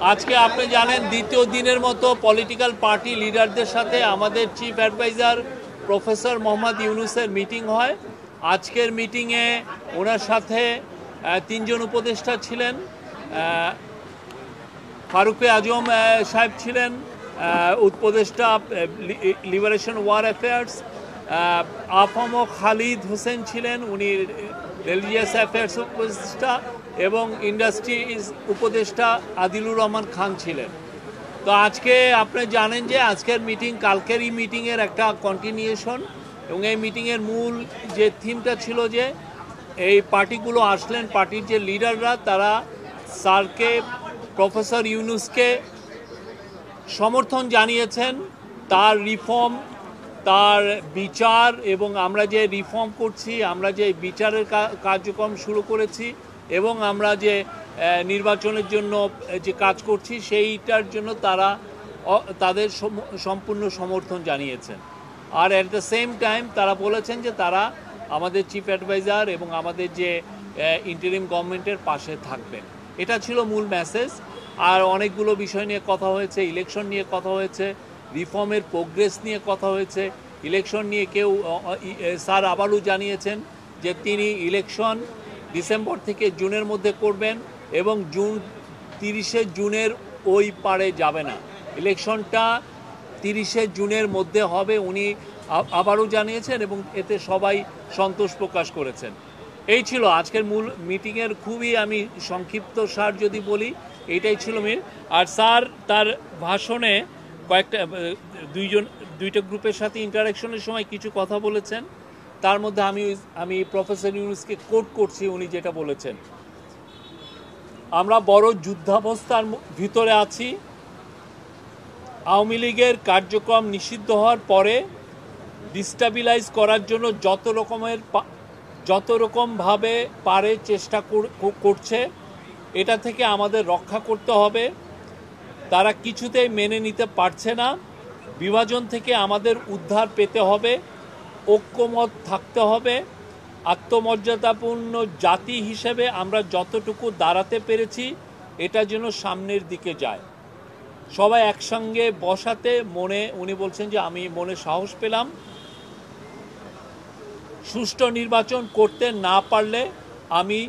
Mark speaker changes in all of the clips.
Speaker 1: আজকে আপনি জানেন দ্বিতীয় দিনের মতো পলিটিক্যাল পার্টি লিডারদের সাথে আমাদের চিফ অ্যাডভাইজার প্রফেসর মোহাম্মদ ইউনুসের মিটিং হয়। আজকের মিটিংয়ে ওনার সাথে তিনজন উপদেষ্টা ছিলেন। ফারুক আজম সাহেব ছিলেন উপদেষ্টা liberation war affairs, A F M Khalid Hossain ছিলেন, উনি রিলিজিয়াস অ্যাফেয়ার্স উপদেষ্টা, এবং ইন্ডাস্ট্রিজ উপদেষ্টা আদিলুর রহমান খান ছিলেন। তো আজকে আপনি জানেন যে আজকের মিটিং কালকেরই মিটিংয়ের একটা কন্টিনিউশন, এবং এই মিটিংয়ের মূল যে থিমটা ছিল যে এই পার্টিগুলো আসলেন, পার্টির যে লিডাররা তারা স্যারকে, প্রফেসর ইউনুসকে সমর্থন জানিয়েছেন, তার রিফর্ম, তার বিচার, এবং আমরা যে রিফর্ম করছি, আমরা যে বিচারের কার্যক্রম শুরু করেছি, এবং আমরা যে নির্বাচনের জন্য যে কাজ করছি সেইটার জন্য তারা তাদের সম্পূর্ণ সমর্থন জানিয়েছেন। আর অ্যাট দ্য সেম টাইম তারা বলেছেন যে তারা আমাদের চিফ অ্যাডভাইজার এবং আমাদের যে ইন্টারিম গভর্নমেন্টের পাশে থাকবেন। এটা ছিল মূল মেসেজ। আর অনেকগুলো বিষয় নিয়ে কথা হয়েছে, ইলেকশন নিয়ে কথা হয়েছে, রিফর্মের প্রোগ্রেস নিয়ে কথা হয়েছে। ইলেকশন নিয়ে স্যার আবারও জানিয়েছেন যে তিনি ইলেকশন ডিসেম্বর থেকে জুনের মধ্যে করবেন, এবং 30শে জুনের ওই পারে যাবে না, ইলেকশনটা 30শে জুনের মধ্যে হবে, উনি আবারও জানিয়েছেন, এবং এতে সবাই সন্তোষ প্রকাশ করেছেন। এই ছিল আজকের মূল মিটিংয়ের খুবই আমি সংক্ষিপ্ত সার যদি বলি, এইটাই ছিল মিল। আর স্যার তার ভাষণে দুইটা গ্রুপের সাথে ইন্টারাকশনের সময় কিছু কথা বলেছেন। তার মধ্যে আমি প্রফেসর ইউনুসকে কোট করছি, উনি যেটা বলেছেন, আমরা বড় যুদ্ধাবস্থার ভিতরে আছি। আওয়ামী লীগের কার্যক্রম নিষিদ্ধ হওয়ার পরে ডিস্টাবিলাইজ করার জন্য যত রকমভাবে পারে চেষ্টা করছে, এটা থেকে আমাদের রক্ষা করতে হবে। তারা কিছুতেই মেনে নিতে পারছে না। বিভাজন থেকে আমাদের উদ্ধার পেতে হবে, ঐক্যমত থাকতে হবে। আত্মমর্যাদাপূর্ণ জাতি হিসেবে আমরা যতটুকু দাঁড়াতে পেরেছি এটা যেন সামনের দিকে যায়। সবাই একসঙ্গে বসাতে উনি বলছেন যে আমি মনে সাহস পেলাম। সুষ্ঠু নির্বাচন করতে না পারলে আমি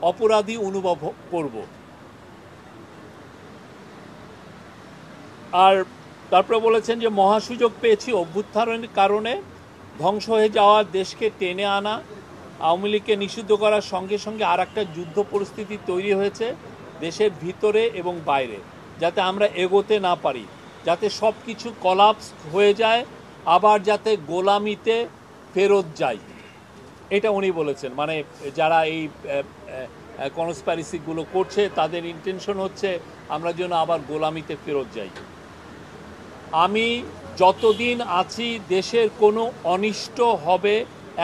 Speaker 1: অপরাধী অনুভব করব। আর তারপরে বলেছেন যে মহাসুযোগ পেয়েছি অভ্যুত্থানের কারণে, ধ্বংস হয়ে যাওয়া দেশকে টেনে আনা, আওয়ামী লীগকে নিষিদ্ধ করার সঙ্গে সঙ্গে আর একটা যুদ্ধ পরিস্থিতি তৈরি হয়েছে দেশের ভিতরে এবং বাইরে, যাতে আমরা এগোতে না পারি, যাতে সব কিছু কলাপস হয়ে যায়, আবার যাতে গোলামিতে ফেরত যায়। এটা উনি বলেছেন, মানে যারা এই কনস্পাইরেসিগুলো করছে তাদের ইন্টেনশন হচ্ছে আমরা যেন আবার গোলামিতে ফেরত যাই। আমি যতদিন আছি দেশের কোনো অনিষ্ট হবে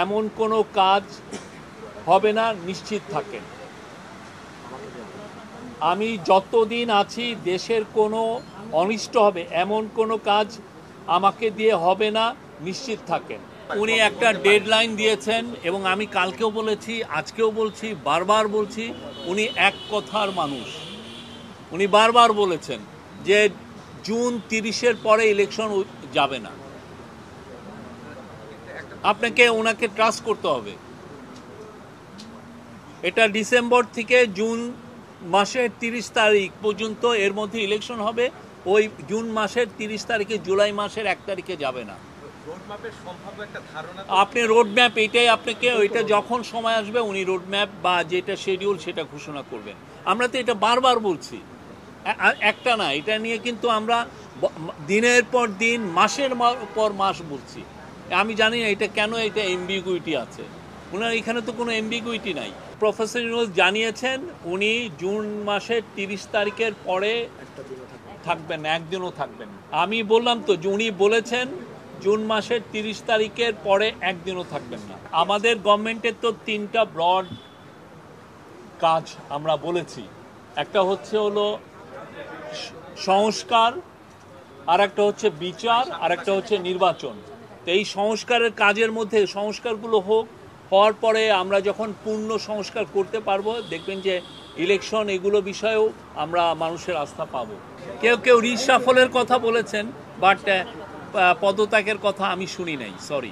Speaker 1: এমন কোনো কাজ হবে না, নিশ্চিত থাকেন। আমি যতদিন আছি দেশের কোনো অনিষ্ট হবে এমন কোনো কাজ আমাকে দিয়ে হবে না, নিশ্চিত থাকেন। উনি একটা ডেডলাইন দিয়েছেন, এবং আমি কালকেও বলেছি, আজকেও বলছি, বারবার বলছি, উনি এক কথার মানুষ। উনি বারবার বলেছেন যে জুন 30-এর পরে ইলেকশন যাবে না। আপনাকে ওনাকে ট্রাস্ট করতে হবে। এটা ডিসেম্বর থেকে জুন মাসের 30 তারিখ পর্যন্ত এর মধ্যে ইলেকশন হবে। ওই জুন মাসের 30 তারিখে জুলাই মাসের 1 তারিখে যাবে না। আপনি রোডম্যাপ, এইটাই আপনাকে, ওইটা যখন সময় আসবে উনি রোডম্যাপ বা যেটা শিডিউল সেটা ঘোষণা করবেন। আমরা তো এটা বারবার বলছি, একটা না, এটা নিয়ে কিন্তু আমরা দিনের পর দিন, মাসের পর মাস বলছি। আমি জানি না এটা কেন, এটা এমবিগুইটি আছে। ওনার এখানে তো কোনো এমবিগুইটি নাই। প্রফেসর ইউনুস জানিয়েছেন উনি জুন মাসের 30 তারিখের পরে থাকবেন না, একদিনও থাকবেন। আমি বললাম তো যে উনি বলেছেন জুন মাসের 30 তারিখের পরে একদিনও থাকবেন না। আমাদের গভর্নমেন্টের তো 3টা ব্রড কাজ আমরা বলেছি। একটা হলো সংস্কার, আর একটা হচ্ছে বিচার, আর একটা হচ্ছে নির্বাচন। তো এই সংস্কারের কাজের মধ্যে সংস্কারগুলো হওয়ার পরে আমরা যখন পূর্ণ সংস্কার করতে পারবো, দেখবেন যে ইলেকশন এগুলো বিষয়েও আমরা মানুষের আস্থা পাবো। কেউ কেউ রিশাফলের কথা বলেছেন, বাট পদত্যাগের কথা আমি শুনি নাই, সরি।